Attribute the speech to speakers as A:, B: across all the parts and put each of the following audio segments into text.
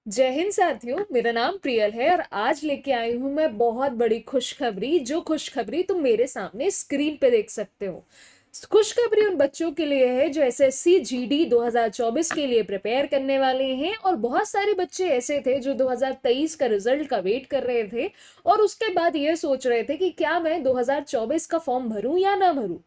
A: जय हिंद साथियों, मेरा नाम प्रियल है और आज लेके आई हूं मैं बहुत बड़ी खुशखबरी। जो खुशखबरी तुम मेरे सामने स्क्रीन पे देख सकते हो। खुशखबरी उन बच्चों के लिए है जो एसएससी जीडी 2024 के लिए प्रिपेयर करने वाले हैं, और बहुत सारे बच्चे ऐसे थे जो 2023 का रिजल्ट का वेट कर रहे थे और उसके बाद ये सोच रहे थे कि क्या मैं 2024 का फॉर्म भरूं या ना भरूं।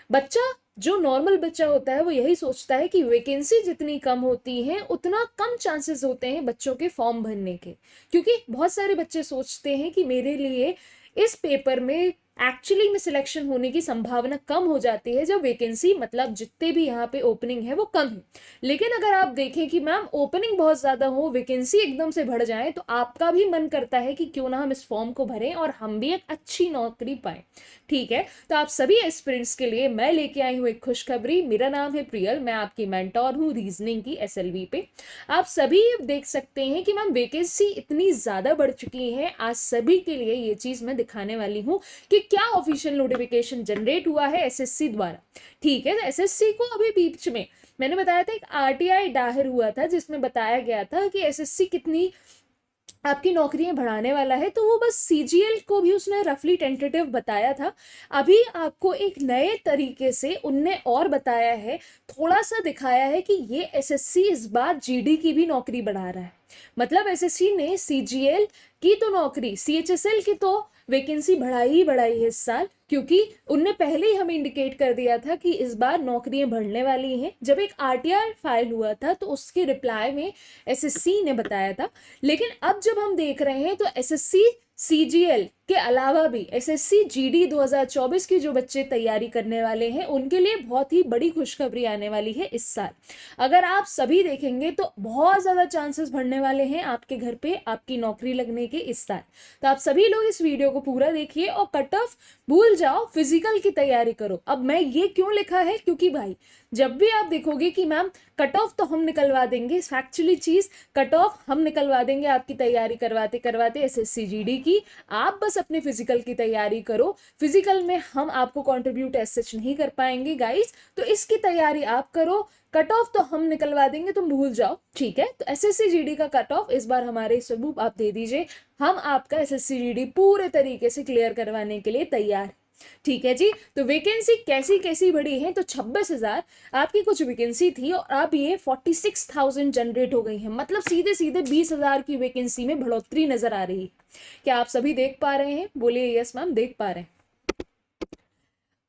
A: बच्चा, जो नॉर्मल बच्चा होता है वो यही सोचता है कि वैकेंसी जितनी कम होती है उतना कम चांसेस होते हैं बच्चों के फॉर्म भरने के, क्योंकि बहुत सारे बच्चे सोचते हैं कि मेरे लिए इस पेपर में एक्चुअली में सिलेक्शन होने की संभावना कम हो जाती है जब वैकेंसी मतलब जितने भी यहाँ पे ओपनिंग है वो कम है। लेकिन अगर आप देखें कि मैम ओपनिंग बहुत ज्यादा हो, वैकेंसी एकदम से बढ़ जाए, तो आपका भी मन करता है कि क्यों ना हम इस फॉर्म को भरें और हम भी एक अच्छी नौकरी पाए। ठीक है, तो आप सभी एस्पिरेंट्स के लिए मैं लेके आई हूँ एक खुशखबरी। मेरा नाम है प्रियल, मैं आपकी मेंटोर हूँ रीजनिंग की एसएलवी पे। आप सभी देख सकते हैं कि मैम वैकेंसी इतनी ज्यादा बढ़ चुकी है। आज सभी के लिए ये चीज मैं दिखाने वाली हूँ कि क्या ऑफिशियल नोटिफिकेशन जनरेट हुआ है एसएससी द्वारा। ठीक है, एसएससी को अभी बीच में मैंने बताया था एक आरटीआई दायर हुआ था जिसमें बताया गया था कि एसएससी कितनी आपकी नौकरियां बढ़ाने वाला है, तो वो बस सीजीएल को भी उसने रफली टेंटेटिव बताया था। अभी आपको एक नए तरीके से उनने और बताया है, थोड़ा सा दिखाया है कि ये एसएससी इस बार जीडी की भी नौकरी बढ़ा रहा है। मतलब एसएससी ने सीजीएल की तो नौकरी, सीएचएसएल की तो वैकेंसी बढ़ाई ही बढ़ाई है इस साल, क्योंकि उनने पहले ही हमें इंडिकेट कर दिया था कि इस बार नौकरियां बढ़ने वाली हैं। जब एक आरटीआई फाइल हुआ था तो उसके रिप्लाई में एसएससी ने बताया था। लेकिन अब जब हम देख रहे हैं तो एसएससी सीजीएल के अलावा भी एसएससी जीडी 2024 की जो बच्चे तैयारी करने वाले हैं उनके लिए बहुत ही बड़ी खुशखबरी आने वाली है इस साल। अगर आप सभी देखेंगे तो बहुत ज्यादा चांसेस बढ़ने वाले हैं आपके घर पे आपकी नौकरी लगने के इस साल। तो आप सभी लोग इस वीडियो को पूरा देखिए और कट ऑफ भूल जाओ, फिजिकल की तैयारी करो। अब मैं ये क्यों लिखा है, क्योंकि भाई जब भी आप देखोगे कि मैम कट ऑफ तो हम निकलवा देंगे, फैक्चुअली चीज कट ऑफ हम निकलवा देंगे आपकी तैयारी करवाते करवाते एसएससी जीडी की। आप बस अपने फिजिकल की तैयारी करो। फिजिकल में हम आपको कंट्रीब्यूट एज सच नहीं कर पाएंगे गाइस, तो इसकी तैयारी आप करो। कट ऑफ तो हम निकलवा देंगे, तुम भूल जाओ। ठीक है, तो एसएससी जीडी का कट ऑफ इस बार हमारे सबूत आप दे दीजिए। हम आपका एसएससी जीडी पूरे तरीके से क्लियर करवाने के लिए तैयार। ठीक है जी, तो वैकेंसी कैसी कैसी बढ़ी है, तो 26,000 आपकी कुछ वैकेंसी थी और अब ये 46,000 जनरेट हो गई है। मतलब सीधे सीधे 20,000 की वैकेंसी में बढ़ोतरी नजर आ रही है। क्या आप सभी देख पा रहे हैं? बोलिए यस मैम, देख पा रहे हैं।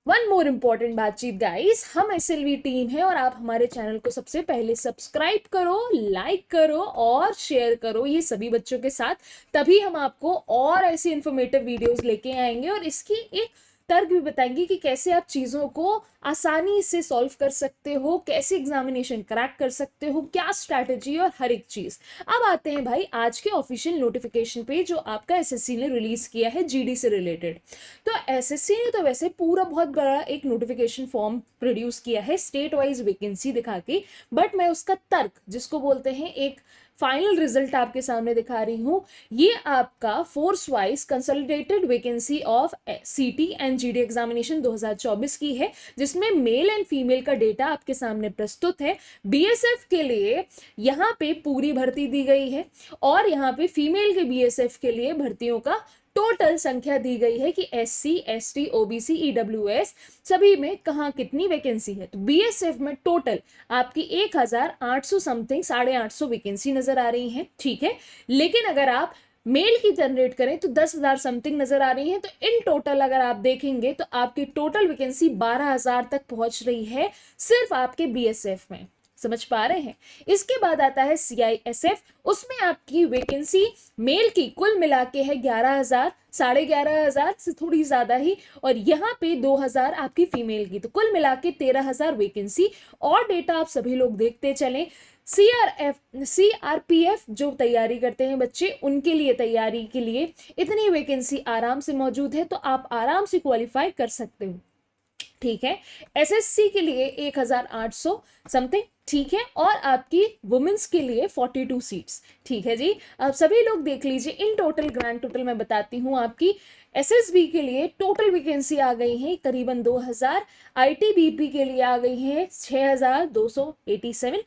A: वन मोर इम्पॉर्टेंट बातचीत गाइस, हम एसएलवी टीम है और आप हमारे चैनल को सबसे पहले सब्सक्राइब करो, लाइक करो और शेयर करो ये सभी बच्चों के साथ। तभी हम आपको और ऐसी इंफॉर्मेटिव वीडियोस लेके आएंगे और इसकी एक तर्क भी बताएंगे कि कैसे आप चीजों को आसानी से सॉल्व कर सकते हो, कैसे एग्जामिनेशन क्रैक कर सकते हो, क्या स्ट्रैटेजी और हर एक चीज। अब आते हैं भाई आज के ऑफिशियल नोटिफिकेशन पे जो आपका एसएससी ने रिलीज किया है जीडी से रिलेटेड। तो एसएससी ने तो वैसे पूरा बहुत बड़ा एक नोटिफिकेशन फॉर्म प्रोड्यूस किया है स्टेट वाइज वैकेंसी दिखा के, बट मैं उसका तर्क जिसको बोलते हैं एक फाइनल रिजल्ट आपके सामने दिखा रही हूं। ये आपका force wise consolidated vacancy of सीटी एंड जीडी एग्जामिनेशन 2024 की है, जिसमें मेल एंड फीमेल का डेटा आपके सामने प्रस्तुत है। बीएसएफ के लिए यहाँ पे पूरी भर्ती दी गई है और यहाँ पे फीमेल के बीएसएफ के लिए भर्तियों का टोटल संख्या दी गई है कि एससी एसटी ओबीसी ईडब्ल्यूएस सभी में कहाँ कितनी वैकेंसी है। तो बीएसएफ में टोटल आपकी 1,800 समथिंग 850 वैकेंसी नजर आ रही है। ठीक है, लेकिन अगर आप मेल की जनरेट करें तो 10,000 समथिंग नजर आ रही है। तो इन टोटल अगर आप देखेंगे तो आपकी टोटल वैकेंसी 12,000 तक पहुंच रही है सिर्फ आपके बीएसएफ में। समझ पा रहे हैं? इसके बाद आता है सीआईएसएफ, उसमें आपकी वैकेंसी मेल की कुल मिला के है 11,000, 11,500 से थोड़ी ज्यादा ही, और यहाँ पे 2,000 आपकी फीमेल की, तो कुल मिला के 13,000 वैकेंसी। और डेटा आप सभी लोग देखते चलें। सीआरपीएफ जो तैयारी करते हैं बच्चे, उनके लिए तैयारी के लिए इतनी वैकेंसी आराम से मौजूद है, तो आप आराम से क्वालिफाई कर सकते हो। ठीक है, एसएससी के लिए 1,800 समथिंग। ठीक है, और आपकी वुमेन्स के लिए 42 सीट्स। ठीक है जी, अब सभी लोग देख लीजिए इन टोटल ग्रैंड टोटल मैं बताती हूँ आपकी। एसएसबी के लिए टोटल वैकेंसी आ गई है करीबन 2,000, आईटीबीपी के लिए आ गई है 6,287,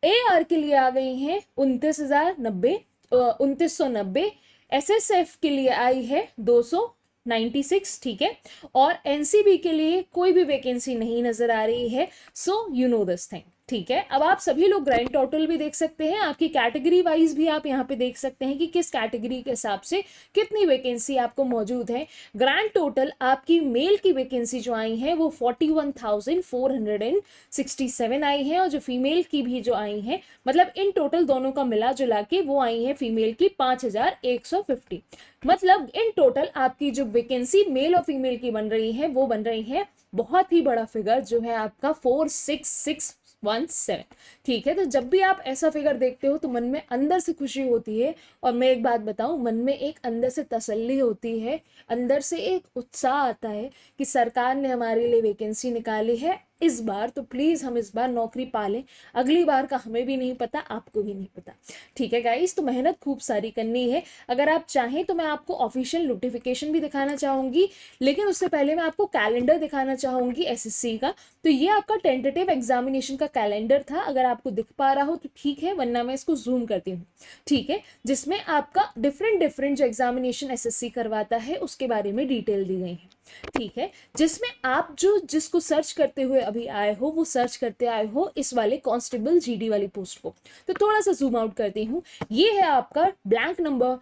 A: AR के लिए आ गई हैं 29,990। SSF के लिए आई है 296, ठीक है। और NCB के लिए कोई भी वैकेंसी नहीं नजर आ रही है। So you know this thing, ठीक है। अब आप सभी लोग ग्रैंड टोटल भी देख सकते हैं, आपकी कैटेगरी वाइज भी आप यहाँ पे देख सकते हैं कि किस कैटेगरी के हिसाब से कितनी वैकेंसी आपको मौजूद है। ग्रैंड टोटल आपकी मेल की वैकेंसी जो आई है वो 41,467 आई है, और जो फीमेल की भी जो आई है, मतलब इन टोटल दोनों का मिला जुला के वो आई है फीमेल की 5,150। मतलब इन टोटल आपकी जो वैकेंसी मेल और फीमेल की बन रही है वो बन रही है बहुत ही बड़ा फिगर जो है आपका 46617, ठीक है। तो जब भी आप ऐसा फिगर देखते हो तो मन में अंदर से खुशी होती है, और मैं एक बात बताऊं, मन में एक अंदर से तसल्ली होती है, अंदर से एक उत्साह आता है कि सरकार ने हमारे लिए वैकेंसी निकाली है इस बार, तो प्लीज हम इस बार नौकरी पालें। अगली बार का हमें भी नहीं पता, आपको भी नहीं पता, ठीक है गाइस। तो मेहनत खूब सारी करनी है। अगर आप चाहें तो मैं आपको ऑफिशियल नोटिफिकेशन भी दिखाना चाहूंगी, लेकिन उससे पहले मैं आपको कैलेंडर दिखाना चाहूंगी SSC का। तो ये आपका टेंटेटिव एग्जामिनेशन का कैलेंडर था, अगर आपको दिख पा रहा हो तो ठीक है, वरना मैं इसको जूम करती हूँ, ठीक है। जिसमें आपका डिफरेंट जो एग्जामिनेशन SSC करवाता है उसके बारे में डिटेल दी गई है, ठीक है। जिसमें आप जो जिसको सर्च करते हुए अभी आए हो वो सर्च करते आए हो इस वाले कांस्टेबल GD वाली पोस्ट को। तो थोड़ा सा जूम आउट करती हूँ। ये है आपका ब्लैंक नंबर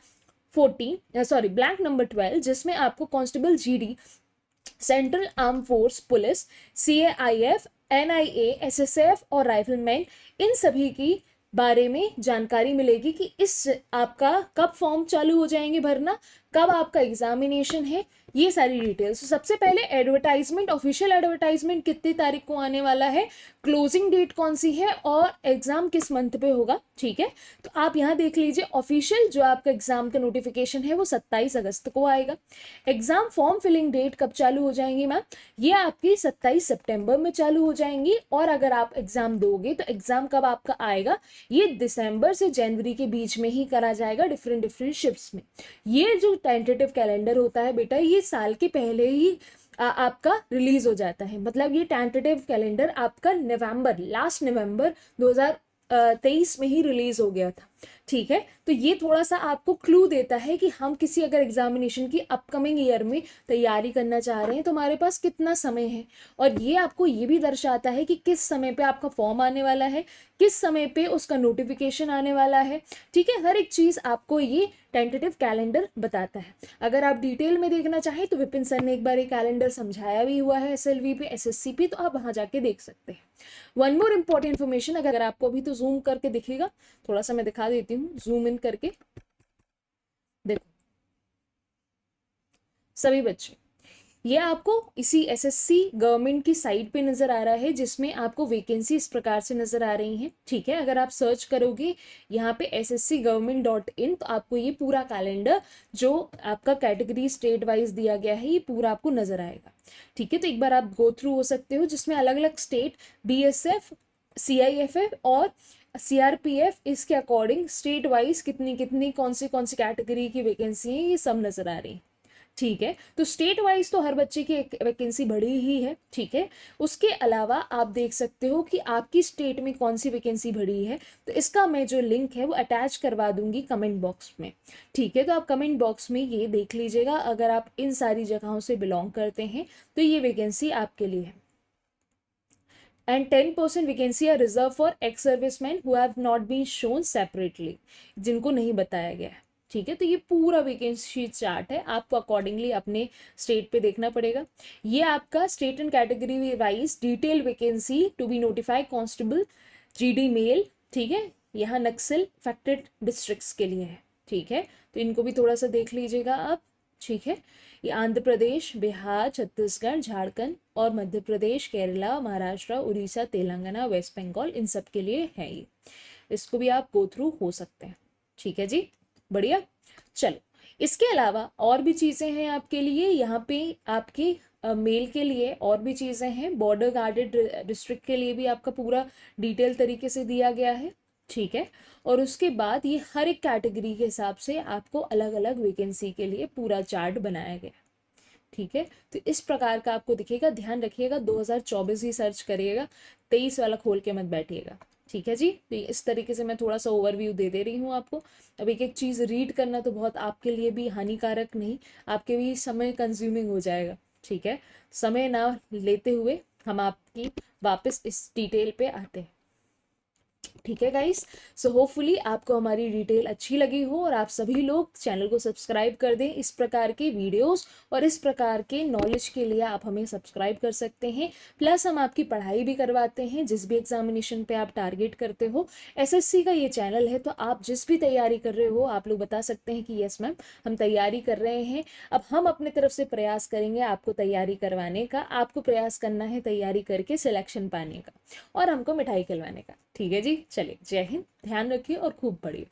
A: 12, जिसमें आपको constable GD, central arm force police, CAIF, NIA, SSF और राइफलमैन, इन सभी की बारे में जानकारी मिलेगी कि इस आपका कब फॉर्म चालू हो जाएंगे भरना, कब आपका एग्जामिनेशन है, ये सारी डिटेल्स। तो सबसे पहले एडवर्टाइजमेंट, ऑफिशियल एडवर्टाइजमेंट कितनी तारीख को आने वाला है, क्लोजिंग डेट कौन सी है, और एग्जाम किस मंथ पे होगा, ठीक है। तो आप यहाँ देख लीजिए, ऑफिशियल जो आपका एग्जाम का नोटिफिकेशन है वो 27 अगस्त को आएगा। एग्जाम फॉर्म फिलिंग डेट कब चालू हो जाएंगी मैम, ये आपकी 27 सितंबर में चालू हो जाएंगी। और अगर आप एग्जाम दोगे तो एग्जाम कब आपका आएगा, ये दिसंबर से जनवरी के बीच में ही करा जाएगा, डिफरेंट शिफ्ट्स में। ये जो टेंटेटिव कैलेंडर होता है बेटा, ये साल के पहले ही आपका रिलीज हो जाता है। मतलब ये टेंटेटिव कैलेंडर आपका लास्ट नवंबर 2023 में ही रिलीज हो गया था, ठीक है। तो ये थोड़ा सा आपको क्लू देता है कि हम किसी अगर एग्जामिनेशन की अपकमिंग ईयर में तैयारी करना चाह रहे हैं तो हमारे पास कितना समय है। और ये आपको ये भी दर्शाता है कि किस समय पे आपका फॉर्म आने वाला है, किस समय पे उसका नोटिफिकेशन आने वाला है, ठीक है। हर एक चीज आपको ये टेंटेटिव कैलेंडर बताता है। अगर आप डिटेल में देखना चाहें तो विपिन सर ने एक बार ये कैलेंडर समझाया भी हुआ है SLV पे, SSC पे, तो आप वहां जाके देख सकते हैं। वन मोर इंपॉर्टेंट इन्फॉर्मेशन, अगर आपको अभी तो जूम करके दिखेगा, थोड़ा सा मैं दिखा देती हूँ जूम इन करके। देखो सभी बच्चे, ये आपको इसी SSC गवर्नमेंट की साइट पे नजर आ रहा है, जिसमें आपको वैकेंसी इस प्रकार से नजर आ रही हैं, ठीक है। अगर आप सर्च करोगे यहाँ पे sscgovernment.in तो आपको ये पूरा कैलेंडर जो आपका कैटेगरी स्टेट वाइज दिया गया है ये पूरा आपको नजर आएगा, ठीक है। तो एक बार आप गो थ्रू हो सकते हो, जिसमें अलग अलग स्टेट, BSF, CIFF और CRPF, इसके अकॉर्डिंग स्टेट वाइज कितनी कितनी कौन सी कैटेगरी की वैकेंसी है ये सब नजर आ रही है, ठीक है। तो स्टेट वाइज तो हर बच्चे की एक वैकेंसी बढ़ी ही है, ठीक है। उसके अलावा आप देख सकते हो कि आपकी स्टेट में कौन सी वैकेंसी बढ़ी है, तो इसका मैं जो लिंक है वो अटैच करवा दूंगी कमेंट बॉक्स में, ठीक है। तो आप कमेंट बॉक्स में ये देख लीजिएगा, अगर आप इन सारी जगहों से बिलोंग करते हैं तो ये वैकेंसी आपके लिए है। And 10% vacancy are reserve for ex serviceman who have not been shown separately, जिनको नहीं बताया गया है, ठीक है। तो ये पूरा वैकेंसी चार्ट है, आपको अकॉर्डिंगली अपने स्टेट पे देखना पड़ेगा। ये आपका state and category wise detail vacancy to be notified constable GD male, ठीक है। यहाँ नक्सल अफेक्टेड डिस्ट्रिक्ट्स के लिए है, ठीक है। तो इनको भी थोड़ा सा देख लीजिएगा आप, ठीक है। ये आंध्र प्रदेश, बिहार, छत्तीसगढ़, झारखंड और मध्य प्रदेश, केरला, महाराष्ट्र, उड़ीसा, तेलंगाना, वेस्ट बंगाल, इन सब के लिए है ये। इसको भी आप गो थ्रू हो सकते हैं, ठीक है जी, बढ़िया। चलो, इसके अलावा और भी चीजें हैं आपके लिए, यहाँ पे आपके मेल के लिए और भी चीजें हैं। बॉर्डर गार्डेड डिस्ट्रिक्ट के लिए भी आपका पूरा डिटेल तरीके से दिया गया है, ठीक है। और उसके बाद ये हर एक कैटेगरी के हिसाब से आपको अलग अलग वैकेंसी के लिए पूरा चार्ट बनाया गया, ठीक है। तो इस प्रकार का आपको दिखेगा, ध्यान रखिएगा 2024 ही सर्च करिएगा, 23 वाला खोल के मत बैठिएगा, ठीक है जी। तो इस तरीके से मैं थोड़ा सा ओवरव्यू दे रही हूँ आपको। अब एक एक चीज़ रीड करना तो बहुत आपके लिए भी हानिकारक नहीं, आपके भी समय कंज्यूमिंग हो जाएगा। ठीक है, समय ना लेते हुए हम आपकी वापस इस डिटेल पे आते हैं। ठीक है गाइस, सो होपफुली आपको हमारी डिटेल अच्छी लगी हो और आप सभी लोग चैनल को सब्सक्राइब कर दें। इस प्रकार के वीडियोस और इस प्रकार के नॉलेज के लिए आप हमें सब्सक्राइब कर सकते हैं। प्लस हम आपकी पढ़ाई भी करवाते हैं, जिस भी एग्जामिनेशन पे आप टारगेट करते हो। एसएससी का ये चैनल है, तो आप जिस भी तैयारी कर रहे हो आप लोग बता सकते हैं कि यस मैम हम तैयारी कर रहे हैं। अब हम अपने तरफ से प्रयास करेंगे आपको तैयारी करवाने का। आपको प्रयास करना है तैयारी करके सिलेक्शन पाने का और हमको मिठाई खिलवाने का। ठीक है जी, चलिए, जय हिंद, ध्यान रखिए और खूब पढ़िए।